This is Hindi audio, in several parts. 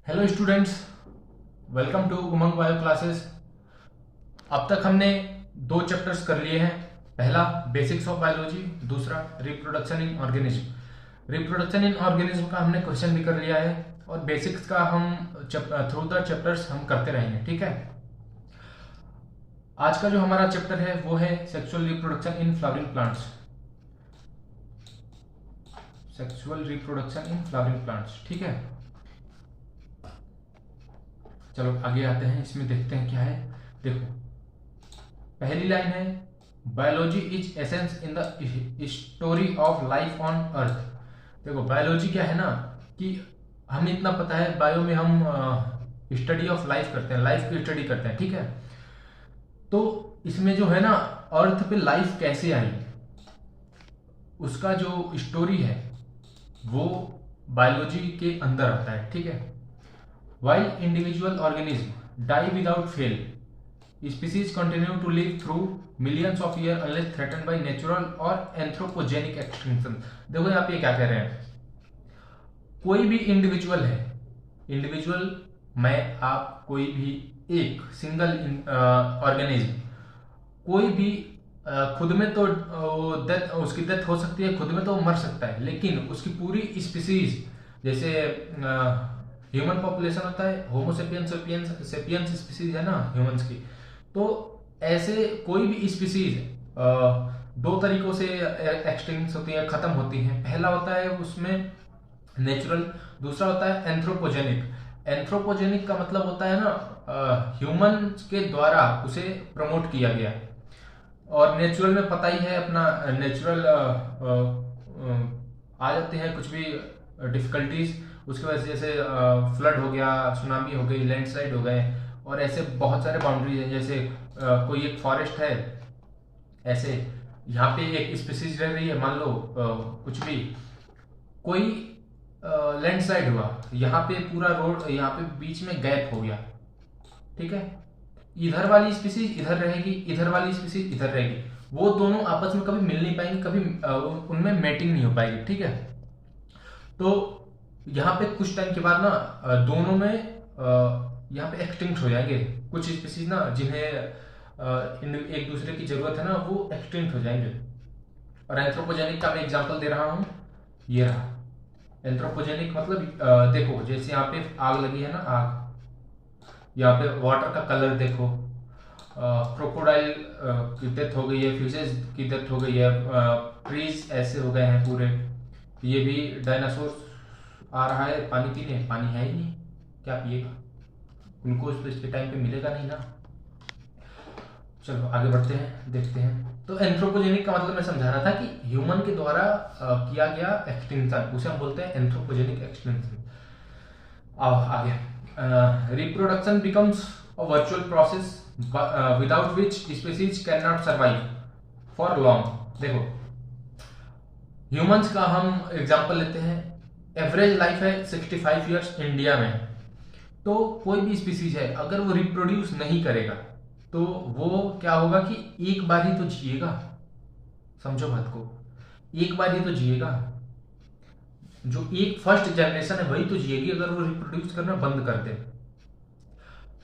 Hello students, welcome to Umang bio classes. अब तक हमने दो चैप्टर्स कर लिए हैं। पहला बेसिक्स ऑफ बायोलॉजी, दूसरा reproduction in organism. Reproduction in organism का हमने क्वेश्चन भी कर लिया है और बेसिक्स का हम थ्रू द चैप्टर्स हम करते रहेंगे। ठीक है, आज का जो हमारा चैप्टर है वो है sexual reproduction in flowering plants. Sexual reproduction in flowering plants. ठीक है, चलो आगे आते हैं, इसमें देखते हैं क्या है। देखो, पहली लाइन है biology is essence in the story of life on earth. देखो, बायोलॉजी क्या है ना कि हमें इतना पता है, बायो में हम स्टडी ऑफ लाइफ करते हैं, लाइफ की स्टडी करते हैं। ठीक है, तो इसमें जो है ना अर्थ पे लाइफ कैसे आई, उसका जो स्टोरी है वो बायोलॉजी के अंदर आता है। ठीक है, while individual organisms die without fail, species continue to live through millions of years unless threatened by natural or anthropogenic extinction। देखो यहाँ पे क्या कह रहे हैं, कोई भी इंडिविजुअल है, इंडिविजुअल मैं आप कोई भी एक सिंगल ऑर्गेनिज्म, कोई भी खुद में तो डेथ, उसकी डेथ हो सकती है, खुद में तो मर सकता है, लेकिन उसकी पूरी स्पीसीज, जैसे ह्यूमन पॉपुलेशन होता है, होमोसेपियंस सेपियंस स्पीसीज है ना ह्यूमंस की, तो ऐसे कोई भी स्पीसीज दो तरीकों से एक्सटिंक्ट होती है, खत्म होती हैं। पहला होता है उसमें नेचुरल, दूसरा होता है एंथ्रोपोजेनिक। एंथ्रोपोजेनिक का मतलब होता है ना ह्यूमन के द्वारा उसे प्रमोट किया गया। और नेचुरल में पता ही है अपना, नेचुरल आ जाते हैं कुछ भी डिफिकल्टीज, उसकी वजह से जैसे फ्लड हो गया, सुनामी हो गई, लैंडस्लाइड हो गए, और ऐसे बहुत सारे बाउंड्रीज हैं। जैसे कोई एक फॉरेस्ट है, ऐसे यहाँ पे एक स्पीसीज रह रही है, मान लो कुछ भी, कोई लैंडस्लाइड हुआ, यहाँ पे पूरा रोड, यहाँ पे बीच में गैप हो गया। ठीक है, इधर वाली स्पीसीज इधर रहेगी, इधर वाली स्पीसीज इधर रहेगी, वो दोनों आपस में कभी मिल नहीं पाएंगी, कभी उनमें मैटिंग नहीं हो पाएगी। ठीक है, तो यहाँ पे कुछ टाइम के बाद ना दोनों में यहाँ पे एक्सटिंक्ट हो जाएंगे। कुछ स्पीसीज ना जिन्हें एक दूसरे की जरूरत है ना, वो एक्सटिंक्ट हो जाएंगे। और एंथ्रोपोजेनिक का मैं एग्जांपल दे रहा हूँ, ये रहा एंथ्रोपोजेनिक। मतलब देखो, जैसे यहाँ पे आग लगी है ना, आग, यहाँ पे वाटर का कलर देखो, क्रोकोडाइल की डेथ हो गई है, फिशेज की डेथ हो गई है, ट्रीज ऐसे हो गए हैं पूरे। ये भी डायनासोर आ रहा है पानी पीने, पानी है ही नहीं, क्या पिएगा, ग्लूकोज तो इसके टाइम पे मिलेगा नहीं ना। चलो आगे बढ़ते हैं, देखते हैं। तो एंथ्रोपोजेनिक का मतलब मैं समझा रहा था कि ह्यूमन के द्वारा किया गया एक्सटिंक्शन, उसे हम बोलते हैं एंथ्रोपोजेनिक एक्सटिंक्शन। आगे, reproduction becomes a virtual process without which species can not survive for long. देखो, ह्यूमंस का हम एग्जांपल लेते हैं, एवरेज लाइफ है 65 ईयर्स इंडिया में। तो कोई भी स्पीसीज है, अगर वो रिप्रोड्यूस नहीं करेगा तो वो क्या होगा कि एक बार ही तो जिएगा, समझो बात को, एक बार ही तो जिएगा। जो एक फर्स्ट जनरेशन है वही तो जिएगी अगर वो रिप्रोड्यूस करना बंद कर दे।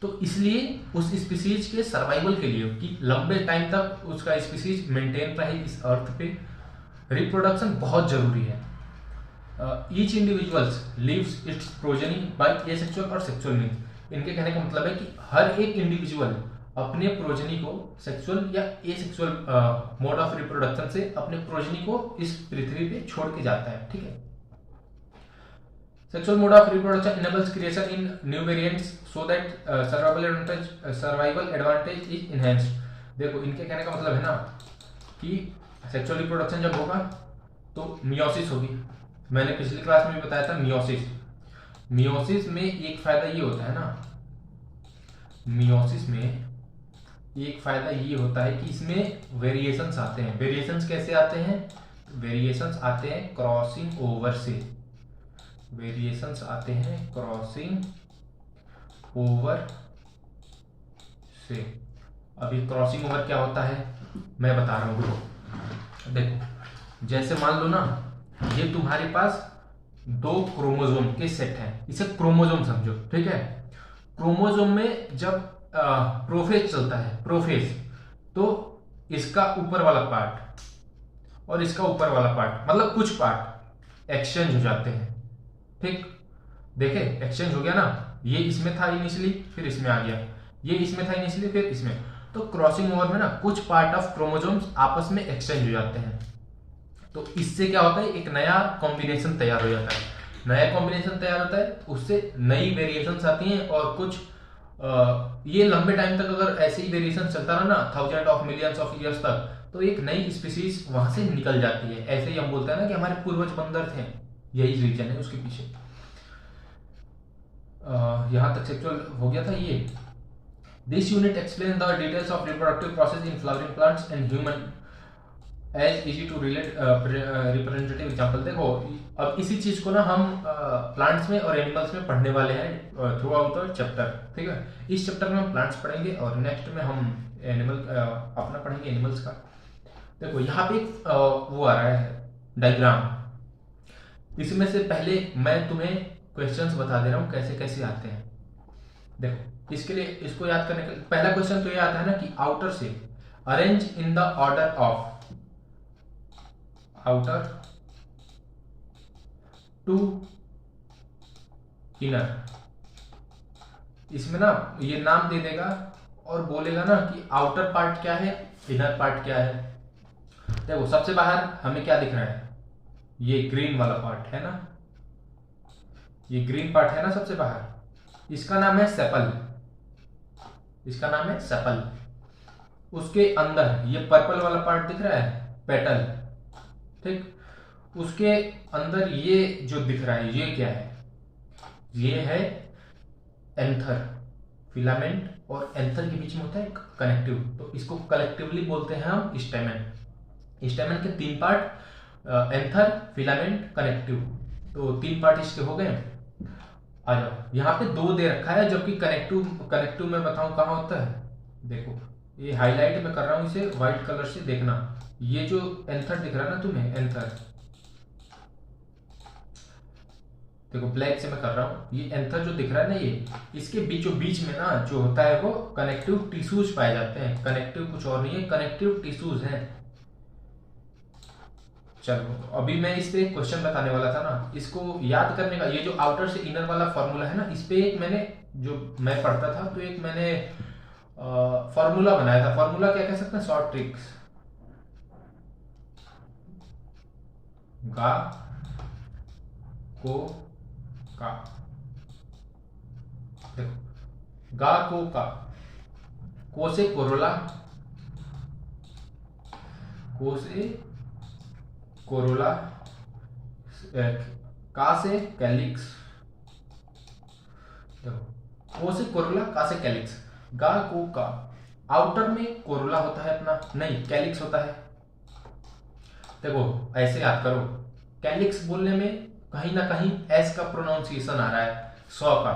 तो इसलिए उस स्पीसीज के सर्वाइवल के लिए, कि लंबे टाइम तक उसका स्पीसीज मेंटेन रहे इस अर्थ पे, रिप्रोडक्शन बहुत जरूरी है। Each individuals leaves its progeny by asexual और सेक्सुअल मीन्स। इनके कहने का मतलब है कि हर एक इंडिविजुअल अपने प्रोजेनी को सेक्सुअल या एसेक्सुअल मोड ऑफ रिप्रोडक्शन से अपने प्रोजेनी को इस पृथ्वी पे छोड़ के जाता है। ठीक है, sexual mode of reproduction enables creation in new variants so that survival advantage is enhanced. देखो, इनके कहने का मतलब है ना कि सेक्सुअल रिप्रोडक्शन जब होगा तो मियोसिस होगी। मैंने पिछली क्लास में भी बताया था मियोसिस। मियोसिस में एक फायदा ये होता है ना, मियोसिस में एक फायदा ये होता है कि इसमें वेरिएशंस आते हैं। वेरिएशंस कैसे आते हैं? वेरिएशंस आते हैं क्रॉसिंग ओवर से, वेरिएशंस आते हैं क्रॉसिंग ओवर से। अभी क्रॉसिंग ओवर क्या होता है मैं बता रहा हूँ। देखो, जैसे मान लो ना, ये तुम्हारे पास दो क्रोमोसोम के सेट हैं, इसे क्रोमोसोम समझो, ठीक है। क्रोमोसोम में जब प्रोफेज चलता है, प्रोफेज, तो इसका ऊपर वाला पार्ट और इसका ऊपर वाला पार्ट, मतलब कुछ पार्ट एक्सचेंज हो जाते हैं, ठीक। देखे एक्सचेंज हो गया ना, ये इसमें था इनिशियली, फिर इसमें आ गया, ये इसमें था इनिशियली, फिर इसमें। तो क्रॉसिंग ओवर में ना कुछ पार्ट ऑफ क्रोमोसोम्स आपस में एक्सचेंज हो जाते हैं, तो इससे क्या होता है, एक नया कॉम्बिनेशन तैयार हो जाता है। नया कॉम्बिनेशन तैयार होता है, उससे नई वेरिएशंस आती हैं, और कुछ ये लंबे टाइम तक अगर ऐसे ही वेरिएशन चलता रहा ना, thousand of millions of years तक, तो एक नई स्पीसीज वहां से निकल जाती है। ऐसे ही हम बोलते हैं ना कि हमारे पूर्वज बंदर थे, यही रीजन है उसके पीछे। यहां तक सेक्सुअल हो गया था ये। This unit explain the details of reproductive process in flowering plants and human as easy to relate representative example. देखो अब इसी चीज को ना हम प्लांट्स में और एनिमल्स में पढ़ने वाले हैं थ्रू आउट द चैप्टर, ठीक है। इस चैप्टर में हम प्लांट्स पढ़ेंगे और नेक्स्ट में हम एनिमल अपना पढ़ेंगे एनिमल्स का। देखो यहाँ पे एक वो आ रहा है डायग्राम। इसमें से पहले मैं तुम्हें क्वेश्चंस बता दे रहा हूँ कैसे कैसे आते हैं। देखो इसके लिए, इसको याद करने के पहला क्वेश्चन तो ये आता है ना कि आउटर से arrange in the order of outer to inner. इसमें ना ये नाम दे देगा और बोलेगा ना कि आउटर पार्ट क्या है, इनर पार्ट क्या है। देखो सबसे बाहर हमें क्या दिख रहा है, ये ग्रीन वाला पार्ट है ना, ये ग्रीन पार्ट है ना सबसे बाहर, इसका नाम है सेपल, इसका नाम है सेपल। उसके अंदर ये पर्पल वाला पार्ट दिख रहा है, पेटल, ठीक। उसके अंदर ये जो दिख रहा है ये क्या है, ये है एंथर, फिलामेंट, और एंथर के बीच में होता है कनेक्टिव, तो इसको कलेक्टिवली बोलते हैं हम स्टेमन। स्टेमन के तीन पार्ट, एंथर, फिलामेंट, कनेक्टिव, तो तीन पार्ट इसके हो गए। आ जाओ, यहाँ पे दो दे रखा है, जबकि कनेक्टिव, कनेक्टिव मैं बताऊं कहाँ होता है। देखो ये हाईलाइट मैं कर रहा हूं इसे व्हाइट कलर से, देखना ये जो एंथर दिख रहा है ना तुम्हें, एंथर, देखो ब्लैक से मैं कर रहा हूँ, ये एंथर जो दिख रहा है ना, ये इसके बीचों बीच में ना जो होता है वो कनेक्टिव टिश्यूज पाए जाते हैं। कनेक्टिव कुछ और नहीं है, कनेक्टिव टिश्यूज हैं। चलो अभी मैं इस पे एक क्वेश्चन बताने वाला था ना, इसको याद करने का, ये जो आउटर से इनर वाला फॉर्मूला है ना, इस पे एक मैंने, जो मैं पढ़ता था तो एक मैंने फॉर्मूला बनाया था। फॉर्मूला क्या कह सकते हैं, शॉर्ट ट्रिक्स, गा को का। देखो गा को से कोरोला, को से कोरोला, का से कैलिक्स। देखो को से कोरोला, का से कैलिक्स, गा को का। आउटर में कोरोला होता है अपना, नहीं कैलिक्स होता है। देखो ऐसे याद करो, कैलिक्स बोलने में कहीं ना कहीं एस का प्रोनाउंसिएशन आ रहा है, 100 का।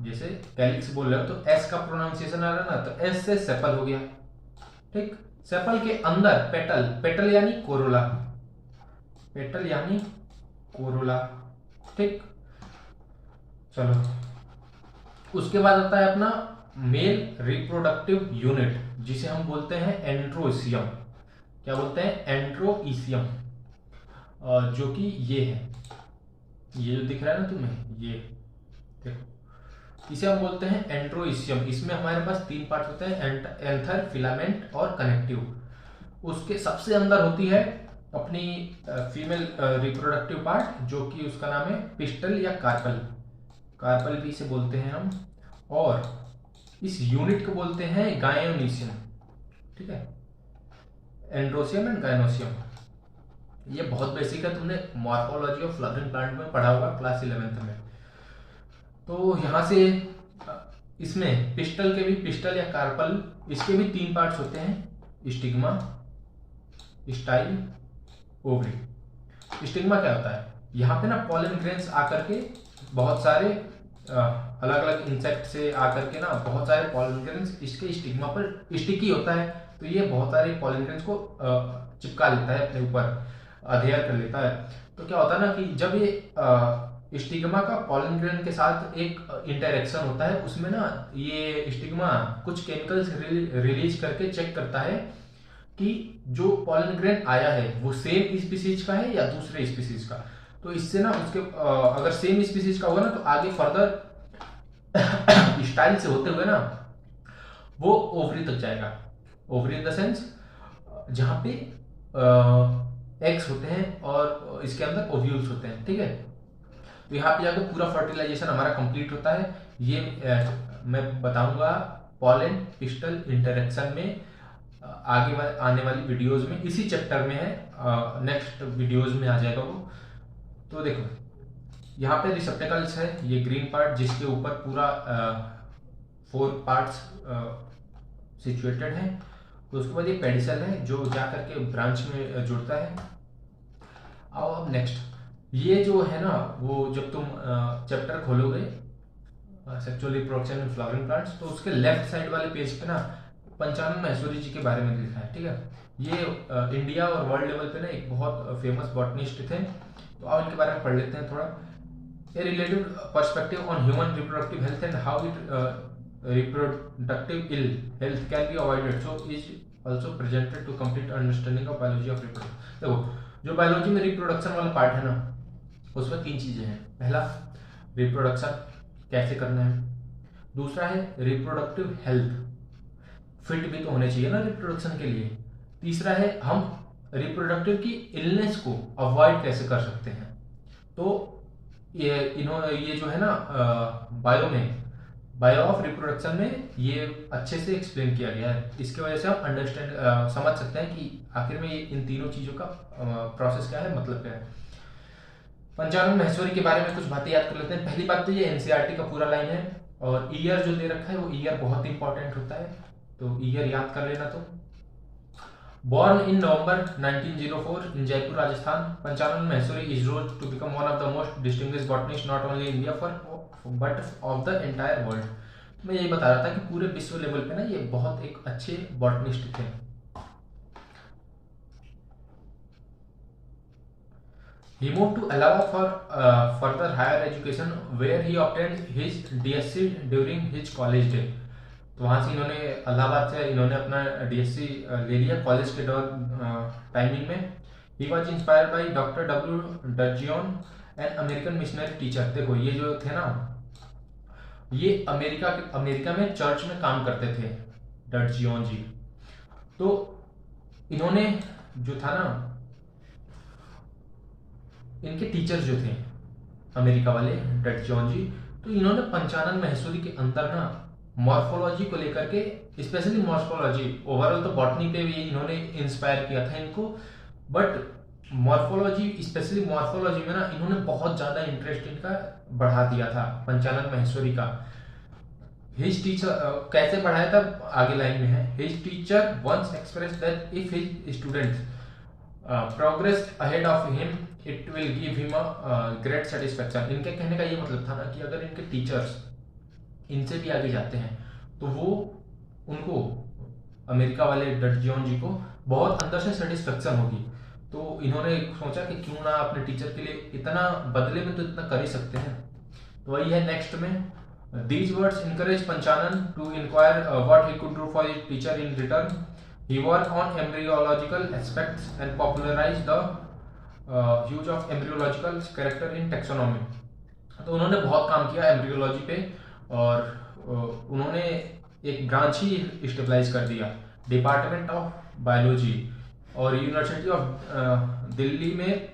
जैसे कैलिक्स बोल रहे हो तो एस का प्रोनाउंसिएशन आ रहा है ना, तो एस से सेपल हो गया, ठीक। सेपल के अंदर पेटल, पेटल यानी कोरोला, पेटल यानी कोरोला, ठीक। चलो उसके बाद आता है अपना मेल रिप्रोडक्टिव यूनिट, जिसे हम बोलते हैं एंड्रोइसियम। क्या बोलते हैं, एंड्रोइसियम, जो कि ये है, ये जो दिख रहा है ना तुम्हें, ये देखो, इसे हम बोलते हैं एंड्रोइसियम। इसमें हमारे पास तीन पार्ट होते हैं, एंथर, फिलामेंट और कनेक्टिव। उसके सबसे अंदर होती है अपनी फीमेल रिप्रोडक्टिव पार्ट, जो कि उसका नाम है पिस्टल या कार्पल, कार्पल भी इसे बोलते हैं हम। और इस यूनिट को बोलते हैं गायनोसियम, ठीक है, एंड्रोसियम एंड गायनोसियम। ये बहुत बेसिक है, तुमने मॉर्फोलॉजी ऑफ फ्लावरिंग प्लांट में पढ़ा होगा क्लास 11th में। तो यहाँ से इसमें पिस्टल के भी, पिस्टल या कार्पल, इसके भी तीन पार्ट्स होते हैं, स्टिग्मा, स्टाइल, ओवरी। स्टिग्मा क्या होता है, यहाँ पे ना पॉलन ग्रेन्स आकर के बहुत सारे अलग अलग इंसेक्ट से आकर के ना बहुत सारे पॉलन ग्रेन्स इसके स्टिग्मा पर स्टिकी होता है, तो ये बहुत सारे पॉलन ग्रेन्स को चिपका लेता है अपने ऊपर, अधेयर कर लेता है। तो क्या होता है ना कि जब ये स्टिग्मा का पॉलन ग्रेन के साथ एक इंटरेक्शन होता है, उसमें ना ये स्टिग्मा कुछ केमिकल्स रिलीज करके चेक करता है कि जो पॉलन ग्रेन आया है वो सेम स्पीसीज का है या दूसरे स्पीसीज का। तो इससे ना उसके अगर सेम स्पीसीज का होगा ना तो आगे फर्दर स्टाइल से होते हुए ना वो ओवरी तक जाएगा। ओवरी इन द सेंस जहां पे एग्स होते हैं और इसके अंदर ओव्यूल्स होते हैं, ठीक है। तो यहाँ पे जाकर पूरा फर्टिलाइजेशन हमारा कंप्लीट होता है। ये मैं बताऊंगा पॉलन पिस्टल इंटरेक्शन में आगे आने वाली वीडियोस में, इसी चैप्टर में है, नेक्स्ट वीडियोस में आ जाएगा वो। तो देखो यहाँ पे रिसेप्टेकल्स है, ये ग्रीन पार्ट जिसके ऊपर पूरा 4 पार्ट्स सिचुएटेड है। तो उसके बाद ये पेडिसल है जो जा करके ब्रांच में जुड़ता है। आओ अब नेक्स्ट, ये जो है ना वो जब तुम चैप्टर खोलोगे sexual reproduction in flowering plants, तो उसके लेफ्ट साइड वाले पेज पे ना पंचानन माहेश्वरी जी के बारे में लिखा है, ठीक है। ये इंडिया और वर्ल्ड लेवल पे ना एक बहुत फेमस बॉटनिस्ट थे। तो आओ इनके बारे में पढ़ लेते हैं थोड़ा। A related perspective on human reproductive health and how reproductive ill health can be avoided, so is also presented to complete understanding of biology of reproduction। देखो जो बायोलॉजी में रिप्रोडक्शन वाला पार्ट है ना उसमें 3 चीजें हैं। पहला रिप्रोडक्शन कैसे करना है, दूसरा है रिप्रोडक्टिव हेल्थ, फिट भी तो होने चाहिए ना रिप्रोडक्शन के लिए, तीसरा है हम रिप्रोडक्टिव की इलनेस को अवॉइड कैसे कर सकते हैं। तो ये जो है ना बायो ऑफ रिप्रोडक्शन में ये अच्छे से एक्सप्लेन किया गया है। इसकी वजह से हम समझ सकते हैं कि आखिर में ये इन तीनों चीजों का प्रोसेस क्या है, मतलब क्या है। पंचानन माहेश्वरी के बारे में कुछ बातें याद कर लेते हैं। पहली बात तो ये एनसीईआरटी का पूरा लाइन है, और ईयर जो दे रखा है वो ईयर बहुत इंपॉर्टेंट होता है, तो ईयर याद कर लेना। तो Born in November 1904 in Jaipur, Rajasthan, Panchanan Maheshwari is rose to become one of the most distinguished botanists not only in India but of the entire world। मैं यही बता रहा था कि पूरे विश्व लेवल पे ना ये बहुत एक अच्छे बॉटनिस्ट थे। He moved to Allahabad for further higher education where he obtained his DSc during his college day। तो वहाँ से इन्होंने इलाहाबाद से इन्होंने अपना डीएससी ले लिया कॉलेज के दौर टाइमिंग में। He was inspired by doctor W Dudgeon an American missionary teacher. देखो ये जो थे ना ये अमेरिका में चर्च में काम करते थे डर्जियन जी। तो इन्होंने जो था ना इनके टीचर जो थे अमेरिका वाले डर्जियन जी, तो इन्होंने पंचानन माहेश्वरी के अंदर ना मॉर्फोलॉजी को लेकर के, स्पेशली मॉर्फोलॉजी, ओवरऑल तो बॉटनी पे भी इन्होंने इंस्पायर किया था इनको, बट मॉर्फोलॉजी स्पेशली मॉर्फोलॉजी में ना इन्होंने बहुत ज्यादा इंटरेस्ट इनका बढ़ा दिया था पंचानन माहेश्वरी का। हिज टीचर कैसे बढ़ाया था आगे लाइन में है। His teacher once express that if his students progress ahead of him it will give him a great satisfaction. इनके कहने का ये मतलब था ना कि अगर इनके टीचर्स इनसे भी आगे जाते हैं तो वो उनको अमेरिका वाले डर्जियन जी को बहुत अंदर से सेटिस्फेक्शन होगी। तो इन्होंने सोचा कि क्यों ना अपने टीचर के लिए इतना बदले में तो इतना कर ही सकते हैं। तो वही है नेक्स्ट में, these words encourage Panchanan to inquire what he could do for his teacher in return. He work on embryological aspects and popularize the use of embryological character in taxonomy. तो उन्होंने बहुत काम किया एम्ब्रियोलॉजी पे, और उन्होंने एक ब्रांच ही स्टेबलाइज कर दिया डिपार्टमेंट ऑफ बायोलॉजी, और यूनिवर्सिटी ऑफ दिल्ली में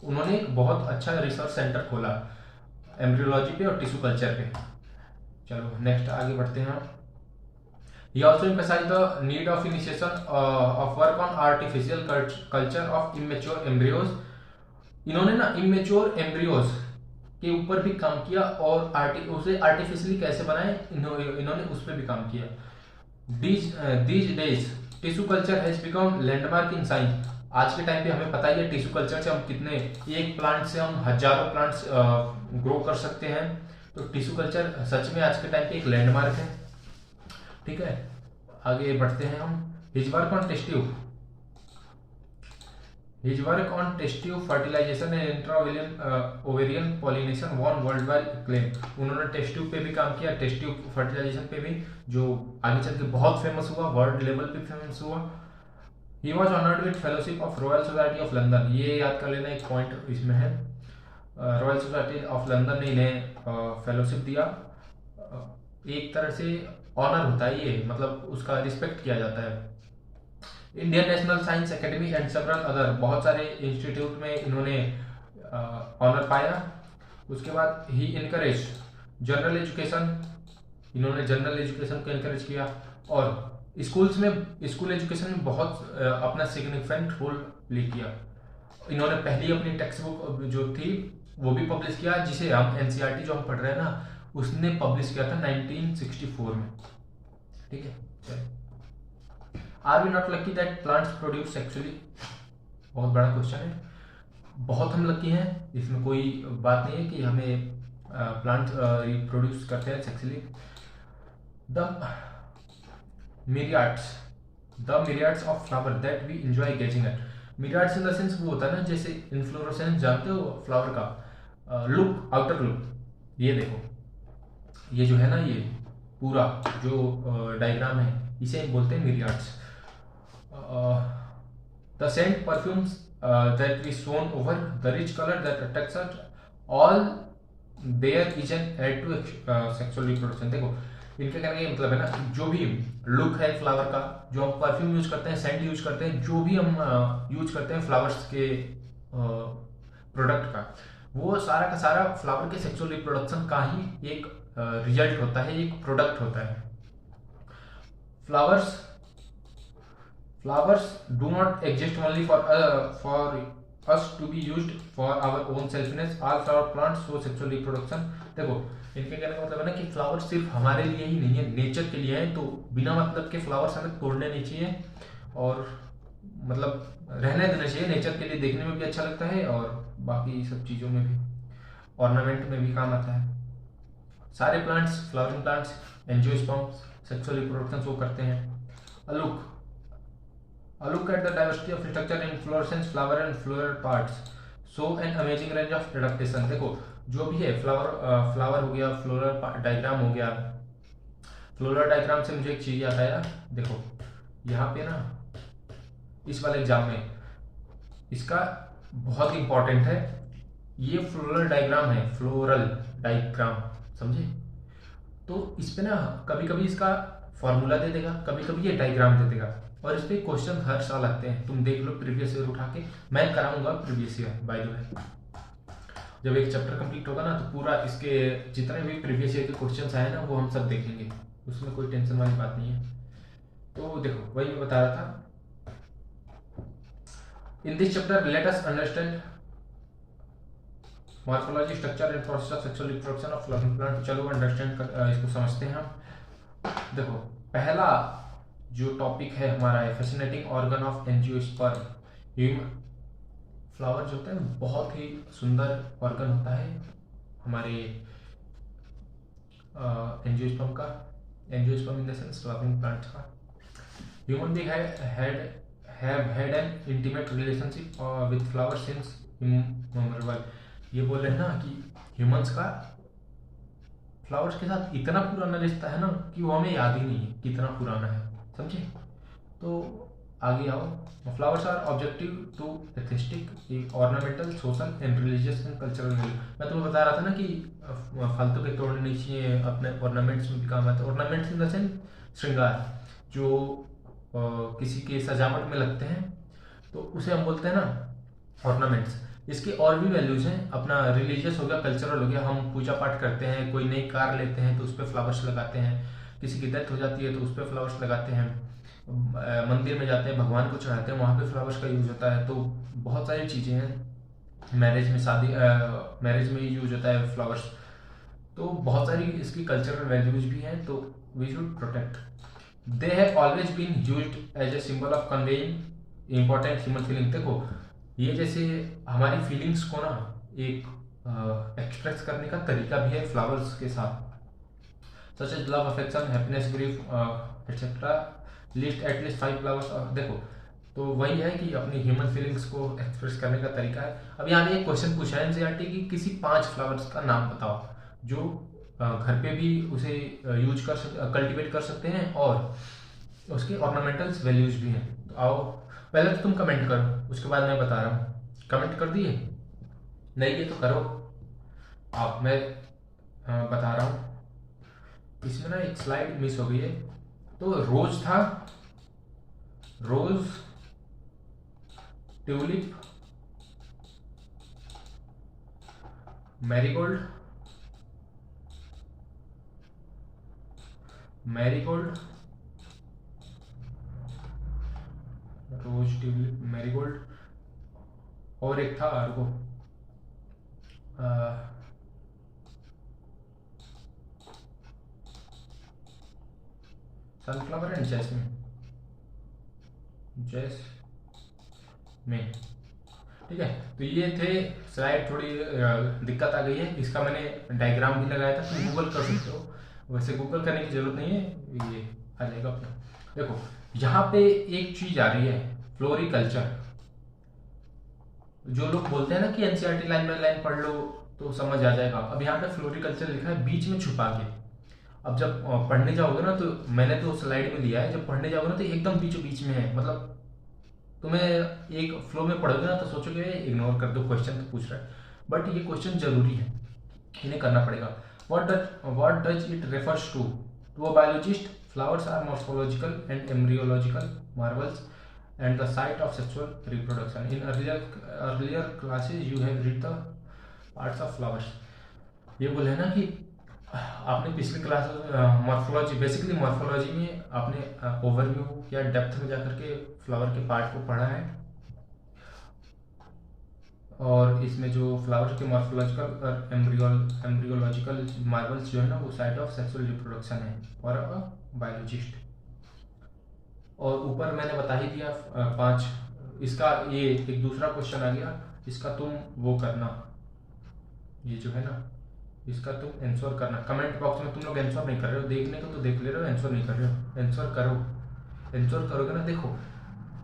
उन्होंने एक बहुत अच्छा रिसर्च सेंटर खोला एम्ब्रियोलॉजी पे और टिश्यू कल्चर पे। चलो नेक्स्ट आगे बढ़ते हैं। He also emphasized the need of initiation of work on artificial culture of immature embryos। इन्होंने ना इमेच्योर एम्ब्रियोज के ऊपर भी काम किया, और उसे आर्टिफिशियली कैसे बनाए इन्होंने उस पर भी काम किया। These days tissue culture has become landmark in science. आज के टाइम पे हमें पता ही है टिश्यू कल्चर से हम कितने, एक प्लांट से हम हजारों प्लांट्स ग्रो कर सकते हैं। तो टिश्यू कल्चर सच में आज के टाइम पे एक लैंडमार्क है, ठीक है। आगे बढ़ते हैं हम। His work on test tube, His work on test tube fertilization and intra-ovarian pollination won worldwide acclaim. उन्होंने टेस्ट ट्यूब पे भी काम किया, टेस्ट ट्यूब फर्टिलाइजेशन पे भी, जो आगे चल के बहुत फेमस हुआ, वर्ल्ड लेवल पे फेमस हुआ. He was honored with fellowship of Royal Society of London. ये याद कर लेना, एक पॉइंट इसमें है. रॉयल सोसाइटी ऑफ लंदन ने इन्हें फेलोशिप दिया. एक तरह से ऑनर होता है ये, मतलब उसका रिस्पेक्ट किया जाता है. Indian national science academy and several other, बहुत सारे इंस्टीट्यूट में इन्होंने ऑनर पाया. उसके बाद ही इनकरेज जनरल एजुकेशन, इन्होंने जनरल एजुकेशन को इनकरेज किया. और स्कूल्स में, स्कूल एजुकेशन में बहुत अपना सिग्निफिकेंट रोल प्ले किया. इन्होंने पहली अपनी टेक्स्ट बुक जो थी वो भी पब्लिश किया, जिसे हम एनसीईआरटी जो हम पढ़ रहे हैं ना, उसने पब्लिश किया था 1964 में. ठीक है, चलिए. Are we not lucky that plants produce sexually? बहुत बड़ा क्वेश्चन है. बहुत हम लकी हैं, इसमें कोई बात नहीं है कि हमें प्लांट रिप्रोड्यूस करते हैं sexually. The myriads of flower that we enjoy gazing at. myriads in the sense वो होता है ना, जैसे इन्फ्लोरेसेंस जानते हो फ्लावर का लुक, आउटर लुक. ये देखो, ये जो है ना, ये पूरा जो डायग्राम है, इसे बोलते हैं myriads. The scent, perfumes that we sown over, the rich color that attracts us, all there is an aid to sexual reproduction. देखो, इनके कहने का मतलब है ना, जो भी लुक है फ्लावर का, जो हम परफ्यूम यूज करते हैं, सेंट यूज करते हैं, जो भी हम यूज करते हैं फ्लावर्स के प्रोडक्ट का, वो सारा का सारा फ्लावर के सेक्सुअल रिप्रोडक्शन का ही एक रिजल्ट होता है, एक प्रोडक्ट होता है. Flowers do not exist only for us to be used for our own selfishness. All flower plants show sexual reproduction. देखो, इनके कहने का मतलब है ना कि फ्लावर सिर्फ हमारे लिए ही नहीं है, नेचर के लिए है. तो बिना मतलब के फ्लावर्स हमें तोड़ने नहीं चाहिए, और मतलब रहने देना चाहिए. नेचर के लिए देखने में भी अच्छा लगता है, और बाकी सब चीज़ों में भी, ऑर्नामेंट में भी काम आता है. सारे plants, flowering plants, angiosperms sexual reproduction show करते हैं. A look at the diversity of structure in inflorescence, flower and floral parts show an amazing range of adaptation. देखो, जो भी है, फ्लावर हो गया, फ्लोरल डायग्राम हो गया. फ्लोरल डायग्राम से मुझे एक चीज याद आया. देखो यहाँ पे ना, इस वाले एग्जाम में इसका बहुत इंपॉर्टेंट है. ये फ्लोरल डायग्राम है, फ्लोरल डायग्राम, समझे? तो इस पे ना कभी कभी इसका फॉर्मूला दे देगा, कभी कभी ये डायग्राम दे देगा, और इस पे क्वेश्चन हर साल आते हैं. तुम देख लो प्रीवियस ईयर उठा के, मैं कराऊंगा previous year by the way. जब एक चैप्टर कंप्लीट होगा ना, तो पूरा इसके जितने भी प्रीवियस ईयर के क्वेश्चंस आए ना, वो हम सब देखेंगे. उसमें कोई टेंशन वाली बात नहीं है. तो देखो, वही मैं बता रहा था. In this chapter let us understand morphology, structure and process of sexual reproduction of flowering plant. चलो अंडरस्टैंड इसको समझते हैं हम. देखो, पहला जो टॉपिक है हमारा है fascinating organ of angiosperm. Flower जो होता है बहुत ही सुंदर ऑर्गन होता है हमारे एंजियोस्पर्म का. Angiosperm in the sense flowering plant का. Human being have had an intimate relationship with flower since immemorable. ये बोल रहे हैं ना कि ह्यूमंस का फ्लावर्स के साथ इतना पुराना रिश्ता है ना कि वो हमें याद ही नहीं है कितना पुराना है, समझे? तो आगे आओ. Flowers are objective to aesthetic, ornamental, social and religious and cultural value. मैं तुम्हें बता रहा था ना कि फालतू के तोड़ने नहीं चाहिए, अपने ऑर्नामेंट्स में भी काम आता है. ऑर्नामेंट्स इन द सेंस श्रृंगार, जो किसी के सजावट में लगते हैं, तो उसे हम बोलते हैं ना ऑर्नामेंट्स. इसके और भी वैल्यूज हैं. अपना रिलीजियस हो गया, कल्चरल हो गया. हम पूजा पाठ करते हैं, कोई नई कार लेते हैं तो उस पर फ्लावर्स लगाते हैं. किसी की डेथ हो जाती है तो उस पर फ्लावर्स लगाते हैं. मंदिर में जाते हैं, भगवान को चढ़ाते हैं, वहाँ पे फ्लावर्स का यूज होता है. तो बहुत सारी चीज़ें हैं. मैरिज में, मैरिज में यूज होता है फ्लावर्स. तो बहुत सारी इसकी कल्चरल वैल्यूज भी हैं, तो we should protect. They have always been used as a symbol of conveying important human feeling. देखो, ये जैसे हमारी फीलिंग्स को ना एक एक्सप्रेस करने का तरीका भी है फ्लावर्स के साथ. Such as love, affection, happiness, grief etcetera. List at least 5 flowers. देखो, तो वही है कि अपनी ह्यूमन फीलिंग्स को एक्सप्रेस करने का तरीका है। अब यहाँ पे एक क्वेश्चन पूछा है एनसीईआरटी की किसी 5 फ्लावर्स का नाम बताओ जो घर पे भी उसे यूज कर कल्टीवेट कर सकते हैं और उसके ऑर्नामेंटल्स वैल्यूज भी हैं। तो आओ पहले तो तुम कमेंट करो, उसके बाद मैं बता रहा हूँ। कमेंट कर दिए? नहीं ये तो करो। आप मैं बता रहा हूँ। इसमें ना एक स्लाइड मिस हो गई है। तो रोज था, रोज, ट्यूलिप, मैरीगोल्ड, मैरीगोल्ड, रोज, ट्यूलिप, मैरीगोल्ड, और एक था रुको, सनफ्लावर एंड जैस्मिन, जैस्मिन, ठीक है। तो ये थे स्लाइड, थोड़ी दिक्कत आ गई है, इसका मैंने डायग्राम भी लगाया था, तुम गूगल कर सकते हो। वैसे गूगल करने की जरूरत नहीं है, ये आ जाएगा अपना। देखो यहाँ पे एक चीज आ रही है, फ्लोरिकल्चर। जो लोग बोलते हैं ना कि एनसीईआरटी लाइन बाय लाइन पढ़ लो तो समझ आ जाएगा, अब यहाँ पे फ्लोरिकल्चर लिखा है बीच में छुपा के। अब जब पढ़ने जाओगे ना, तो मैंने तो स्लाइड में लिया है, जब पढ़ने जाओगे ना तो एकदम बीचों बीच में है, मतलब तुम्हें एक फ्लो में पढ़ोगे ना तो सोचोगे इग्नोर कर दो, क्वेश्चन तो पूछ रहा है, बट ये क्वेश्चन जरूरी है, इन्हें करना पड़ेगा। what does it refers to a biologist flowers are morphological and embryological marvels and the site of sexual reproduction. In earlier classes you have read the parts of flowers. ये बोले ना कि आपने पिछली क्लास मॉर्फोलॉजी, बेसिकली मॉर्फोलॉजी में आपने ओवरव्यू या डेप्थ में जाकर के फ्लावर के पार्ट को पढ़ा है, और इसमें जो फ्लावर के मॉर्फोलॉजिकल और एम्ब्रियोलॉजिकल मार्वल्स जो है ना वो साइट ऑफ सेक्सुअल रिप्रोडक्शन है और बायोलॉजिस्ट। और ऊपर मैंने बता ही दिया 5। इसका ये एक दूसरा क्वेश्चन आ गया, इसका तुम वो करना, ये जो है ना इसका तुम आंसर करना। कमेंट बॉक्स में तुम लोग आंसर नहीं कर रहे हो, देखने को तो देख ले रहे हो, आंसर नहीं कर रहे हो। आंसर करो, आंसर करोगे ना। देखो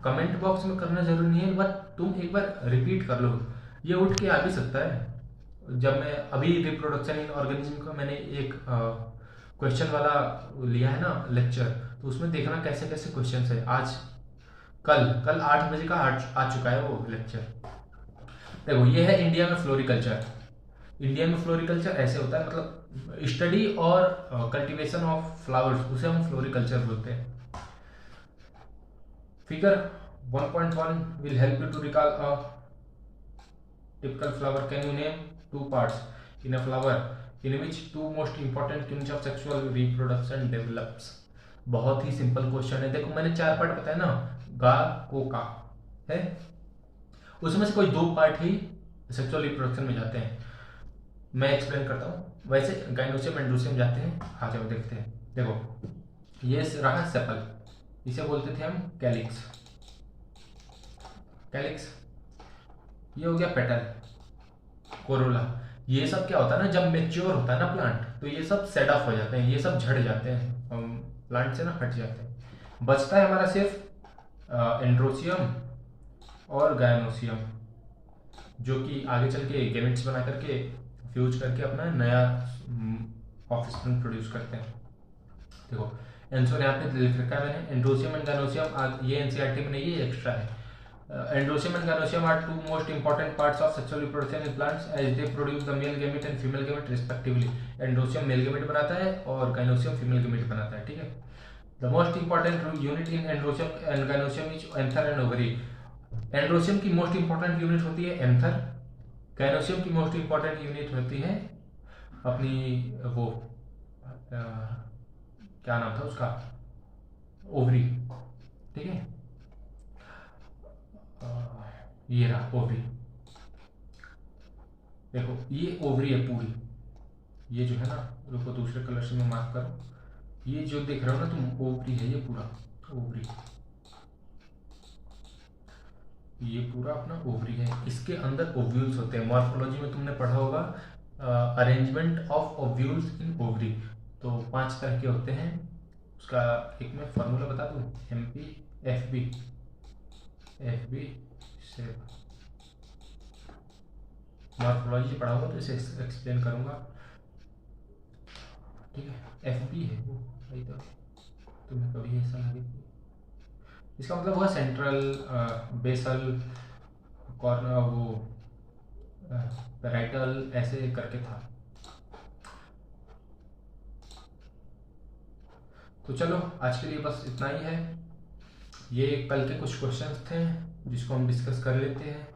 कमेंट बॉक्स में करना जरूरी नहीं है, बट तुम एक बार रिपीट कर लो, ये उठ के आ भी सकता है। जब मैं अभी रिप्रोडक्शन इन ऑर्गेनिज्म का मैंने एक क्वेश्चन वाला लिया है ना लेक्चर, तो उसमें देखना कैसे कैसे क्वेश्चन है। आज कल 8 बजे का आ चुका है वो लेक्चर। देखो ये है इंडिया में फ्लोरिकल्चर। इंडिया में फ्लोरिकल्चर ऐसे होता है, मतलब स्टडी और कल्टीवेशन ऑफ फ्लावर्स, उसे हम फ्लोरिकल्चर बोलते हैं। Figure 1.1 will help you to recall a typical flower. Can you name 2 parts in a flower in which 2 most important units of sexual reproduction develops? बहुत ही सिंपल क्वेश्चन है। देखो मैंने 4 पार्ट बताया ना, गा को का है, उसमें से कोई 2 पार्ट ही सेक्सुअल रिप्रोडक्शन में जाते हैं। मैं एक्सप्लेन करता हूँ। वैसे गाइनोसियम एंड्रोसियम जाते हैं, आ जाओ देखते हैं। देखो ये रहा सेपल, इसे बोलते थे हम कैलिक्स। कैलिक्स ये हो गया पेटल, कोरोला। ये सब क्या होता है ना, जब मेच्योर होता है ना प्लांट, तो ये सब सेड ऑफ हो जाते हैं, ये सब झड़ जाते हैं, प्लांट से ना हट जाते हैं। बचता है हमारा सिर्फ एंड्रोसियम और गायनोसियम, जो कि आगे चल के गैमेट्स बना करके फ्यूज करके अपना नया ऑफस्प्रिंग प्रोड्यूस करते हैं। देखो आंसर यहाँ पे लिख रखा है मैंने, एंड्रोसियम एंड गायनोसियम। ये एनसीईआरटी में नहीं है, एक्स्ट्रा है। Androecium and gynoecium are 2 most important parts of sexual reproduction in plants as they produce the male gamete and female gamete respectively. Androecium male gamete बनाता है और गायनोसियम फीमेल गैमेट बनाता है, ठीक है। The most important unit in androecium and gynoecium is anther and ovary. Androecium की मोस्ट इंपॉर्टेंट यूनिट होती है एंथर, गायनोसियम की मोस्ट इंपॉर्टेंट यूनिट होती है अपनी वो क्या नाम था उसका, ओवरी, ठीक है। ये रहा ओवरी। देखो ये ओवरी है पूरी, ये जो है ना, रुको दूसरे कलर से मैं मार्क करूं, ये जो देख रहे हो ना तुम, ओवरी है ये पूरा, ओवरी, ये पूरा अपना ओवरी है। इसके अंदर ओव्यूल्स होते हैं। मॉर्फोलॉजी में तुमने पढ़ा होगा arrangement of ovules in ovary. तो 5 तरह के होते हैं, उसका एक मैं फॉर्मूला बता दूं, MP FB। FB7 मॉर्फोलॉजी पढ़ाऊंगा तो इसे एक्सप्लेन करूंगा, ठीक है। FB है वो, वही तो तुम्हें कभी ऐसा लगे, इसका मतलब होगा सेंट्रल बेसल कॉर्नर, वो पैराइटल ऐसे करके था। तो चलो आज के लिए बस इतना ही है। ये कल के कुछ क्वेश्चंस थे जिसको हम डिस्कस कर लेते हैं,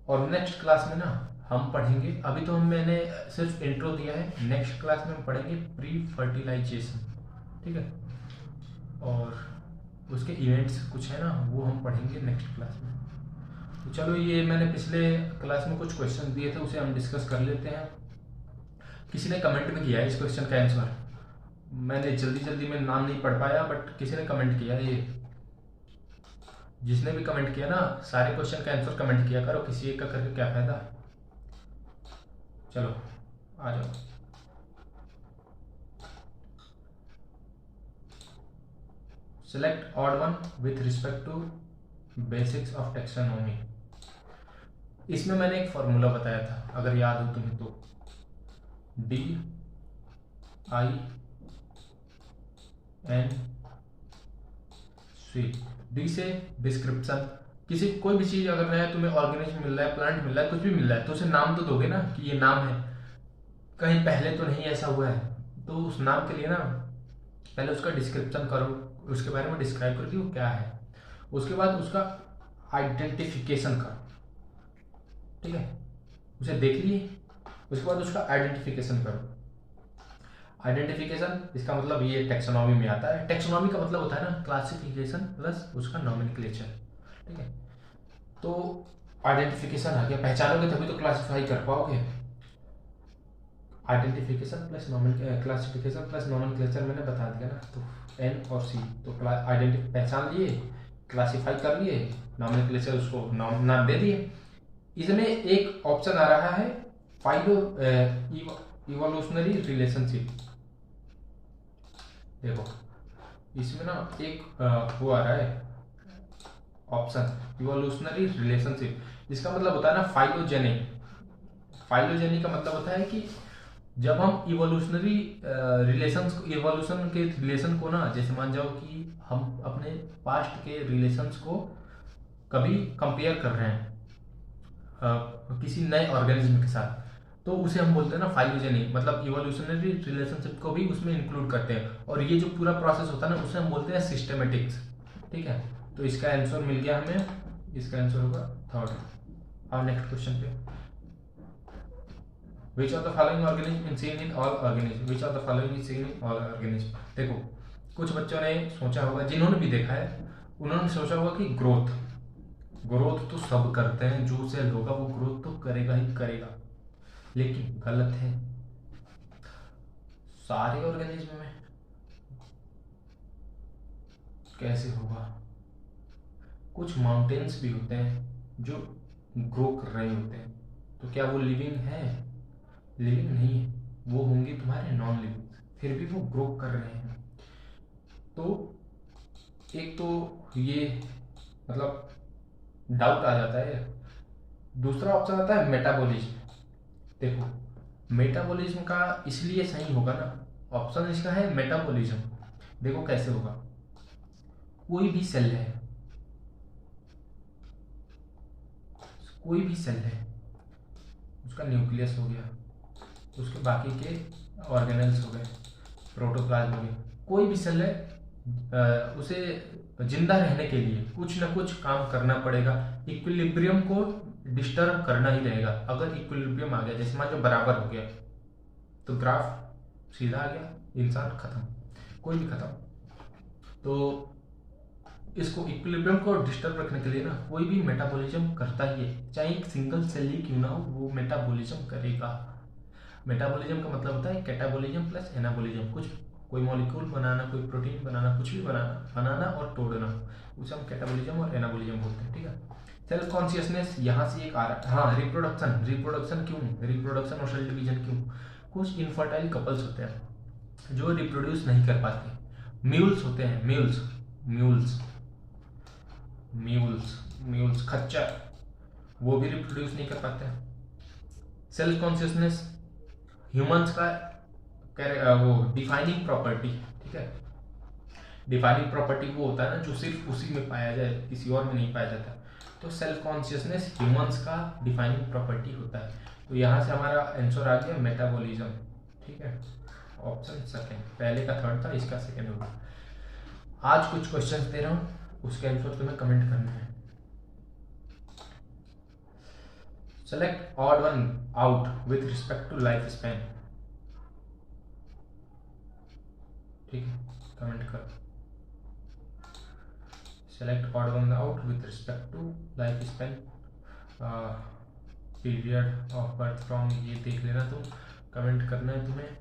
और नेक्स्ट क्लास में ना हम पढ़ेंगे, अभी तो मैंने सिर्फ इंट्रो दिया है, नेक्स्ट क्लास में हम पढ़ेंगे प्री फर्टिलाइजेशन, ठीक है, और उसके इवेंट्स कुछ है ना वो हम पढ़ेंगे नेक्स्ट क्लास में। तो चलो ये मैंने पिछले क्लास में कुछ क्वेश्चन दिए थे उसे हम डिस्कस कर लेते हैं। किसी ने कमेंट भी किया है इस क्वेश्चन का आंसर, मैंने जल्दी में नाम नहीं पढ़ पाया, बट किसी ने कमेंट किया है। ये जिसने भी कमेंट किया ना, सारे क्वेश्चन का आंसर कमेंट किया करो, किसी एक का करके क्या फायदा। चलो आ जाओ। Select odd one with respect to basics of taxonomy. इसमें मैंने एक फॉर्मूला बताया था, अगर याद हो तुम्हें तो, DINC। डी से डिस्क्रिप्शन, किसी कोई भी चीज अगर नया तुम्हें ऑर्गेनिज्म मिल रहा है, प्लांट मिल रहा है, कुछ भी मिल रहा है, तो उसे नाम तो दोगे ना कि ये नाम है, कहीं पहले तो नहीं ऐसा हुआ है, तो उस नाम के लिए ना पहले उसका डिस्क्रिप्शन करो, उसके बारे में डिस्क्राइब करो कि वो क्या है, उसके बाद उसका आइडेंटिफिकेशन करो, ठीक है, उसे देख लिए, उसके बाद उसका आइडेंटिफिकेशन करो। आइडेंटिफिकेशन इसका मतलब ये टैक्सोनॉमी में आता है। टैक्सोनॉमी का मतलब होता है ना क्लासिफिकेशन प्लस उसका नॉमेनक्लेचर, ठीक है। तो आइडेंटिफिकेशन आ गया, पहचानोगे तभी तो क्लासिफाई कर पाओगे। Identification plus classification plus nomenclature मैंने बता दिया ना, तो एन और सी, तो आइडेंटिफाई पहचान लिए, क्लासिफाई कर लिए, नॉमेनक्लेचर उसको नाम दे दिए। इसमें एक ऑप्शन आ रहा है फाइलो इवोल्यूशनरी रिलेशनशिप। देखो इसमें ना एक वो आ रहा है ऑप्शन इवोल्यूशनरी रिलेशनशिप, इसका मतलब होता है ना फाइलोजेनिक। फाइलोजेनिक का मतलब होता है कि जब हम इवोल्यूशनरी इवोल्यूशन के रिलेशन को ना, जैसे मान जाओ कि हम अपने पास्ट के रिलेशंस को कभी कंपेयर कर रहे हैं किसी नए ऑर्गेनिज्म के साथ, तो उसे हम बोलते हैं ना फाइलोजेनिक, मतलब इवोल्यूशनरी रिलेशनशिप को भी उसमें इंक्लूड करते हैं, और ये जो पूरा प्रोसेस होता है ना उसे हम बोलते हैं सिस्टमेटिक्स, ठीक है। तो इसका आंसर मिल गया हमें, इसका आंसर होगा थर्ड। और नेक्स्ट क्वेश्चन पे, which of the following organism is seen in all organism, which of the following is seen in all organism. देखो कुछ बच्चों ने सोचा होगा, जिन्होंने भी देखा है उन्होंने सोचा होगा कि ग्रोथ तो सब करते हैं, जो सेल होगा वो ग्रोथ तो करेगा ही करेगा, लेकिन गलत है। सारे ऑर्गेनिज्म में कैसे होगा? कुछ माउंटेन्स भी होते हैं जो ग्रो कर रहे होते हैं, तो क्या वो लिविंग है? लिविंग नहीं है, वो होंगे तुम्हारे नॉन लिविंग, फिर भी वो ग्रो कर रहे हैं। तो एक तो ये मतलब डाउट आ जाता है। दूसरा ऑप्शन आता है मेटाबॉलिज्म। देखो मेटाबॉलिज्म का इसलिए सही होगा ना, ऑप्शन इसका है मेटाबॉलिज्म। देखो कैसे होगा, कोई भी सेल है, कोई भी सेल है, उसका न्यूक्लियस हो गया, उसके बाकी के ऑर्गेनल्स हो गए, प्रोटोप्लाज्म हो गया, कोई भी सेल है, उसे जिंदा रहने के लिए कुछ ना कुछ काम करना पड़ेगा, इक्विलिब्रियम को डिस्टर्ब करना ही रहेगा। अगर इक्विलिब्रियम आ गया, जैसे मान लो बराबर हो गया, तो ग्राफ सीधा आ गया, इंसान खत्म, कोई भी खत्म। तो इसको इक्विलिब्रियम को डिस्टर्ब रखने के लिए ना कोई भी मेटाबॉलिज्म करता ही है, चाहे एक सिंगल सेल ही क्यों ना हो, वो मेटाबॉलिज्म करेगा। मेटाबॉलिज्म का मतलब होता है कैटाबॉलिज्म प्लस एनाबॉलिज्म, कुछ कोई मॉलिक्यूल बनाना, कोई प्रोटीन बनाना, कुछ भी बनाना और तोड़ना, उसे हम कैटाबॉलिज्म और एनाबॉलिज्म बोलते हैं, ठीक है। सेल्फ कॉन्शियसनेस यहाँ से एक आ रहा है। हाँ, रिप्रोडक्शन क्यों, रिप्रोडक्शन और सेल डिवीजन क्यों? कुछ इनफर्टाइल कपल्स होते हैं जो रिप्रोड्यूस नहीं कर पाते, म्यूल्स होते हैं, म्यूल्स म्यूल्स खच्चर, वो भी रिप्रोड्यूस नहीं कर पाते। सेल्फ कॉन्शियसनेस ह्यूमंस का वो डिफाइनिंग प्रॉपर्टी, ठीक है। डिफाइनिंग प्रॉपर्टी वो होता है ना जो सिर्फ उसी में पाया जाए, किसी और में नहीं पाया जाता। तो सेल्फ कॉन्शियसनेस ह्यूमंस का डिफाइनिंग प्रॉपर्टी होता है। तो यहाँ से हमारा आंसर आ गया मेटाबॉलिज्म, ठीक है। ऑप्शन सेकंड, पहले का थर्ड था, इसका सेकंड होगा। आज कुछ क्वेश्चंस दे रहा हूँ, उसके आंसर तुम्हें कमेंट करना है। Select odd one out with respect to life span, ठीक है, कमेंट करो। Select odd one out with respect to life span, period of birth from, ये देख लेना तुम, कमेंट करना है तुम्हें।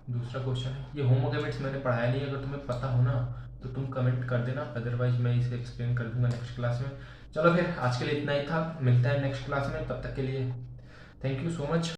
दूसरा क्वेश्चन है, ये होमोगेमेट्स मैंने पढ़ाया नहीं, अगर तुम्हें पता हो ना तो तुम कमेंट कर देना, अदरवाइज मैं इसे एक्सप्लेन कर दूंगा नेक्स्ट क्लास में। चलो फिर आज के लिए इतना ही था, मिलता है नेक्स्ट क्लास में, तब तक के लिए थैंक यू सो मच।